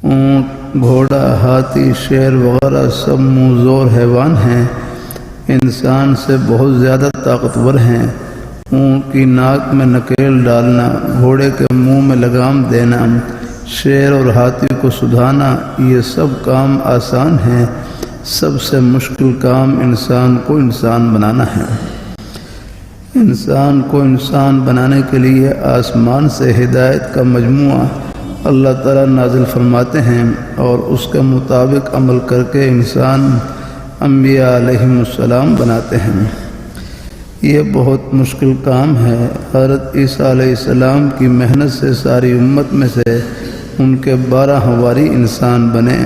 اونٹ، گھوڑا، ہاتھی، شیر وغیرہ سب منہ زور حیوان ہیں، انسان سے بہت زیادہ طاقتور ہیں۔ اونٹ کی ناک میں نکیل ڈالنا، گھوڑے کے منہ میں لگام دینا، شیر اور ہاتھی کو سدھانا، یہ سب کام آسان ہیں۔ سب سے مشکل کام انسان کو انسان بنانا ہے۔ انسان کو انسان بنانے کے لیے آسمان سے ہدایت کا مجموعہ اللہ تعالیٰ نازل فرماتے ہیں اور اس کے مطابق عمل کر کے انسان انبیاء علیہم السلام بناتے ہیں۔ یہ بہت مشکل کام ہے۔ حضرت عیسیٰ علیہ السلام کی محنت سے ساری امت میں سے ان کے 12 حواری انسان بنے۔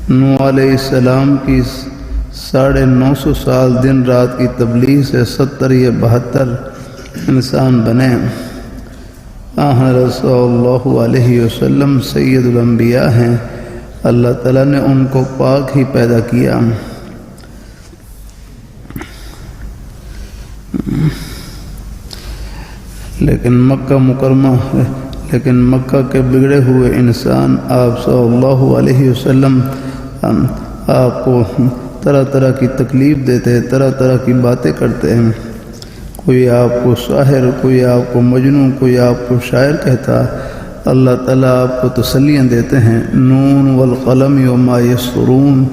نوح علیہ السلام کی 950 سال دن رات کی تبلیغ سے 70 یا 72 انسان بنے۔ حضرت صلی اللہ علیہ وسلم سید الانبیاء ہیں، اللہ تعالیٰ نے ان کو پاک ہی پیدا کیا۔ لیکن مکہ کے بگڑے ہوئے انسان آپ صلی اللہ علیہ وسلم آپ کو طرح طرح کی تکلیف دیتے، طرح طرح کی باتیں کرتے ہیں۔ کوئی آپ کو ساحر، کوئی آپ کو مجنون، کوئی آپ کو شاعر کہتا۔ اللہ تعالیٰ آپ کو تسلیاں دیتے ہیں، نون والقلم وما یسطرون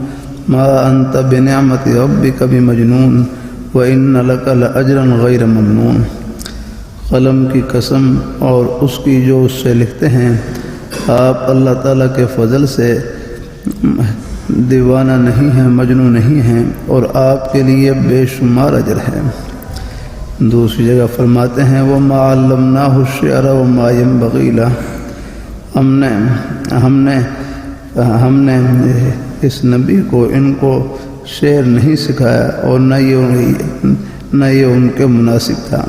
ما انت بنعمت ربک بمجنون وان لک لاجرا غیر ممنون۔ قلم کی قسم اور اس کی جو اس سے لکھتے ہیں، آپ اللہ تعالیٰ کے فضل سے دیوانہ نہیں ہیں، مجنون نہیں ہیں، اور آپ کے لیے بے شمار اجر ہے۔ دوسری جگہ فرماتے ہیں وَمَا عَلَّمْنَاهُ الشِّعْرَ وَمَا يَنبَغِي لَهُ، ہم نے اس نبی کو ان کو شعر نہیں سکھایا اور نہ یہ ان کے مناسب تھا۔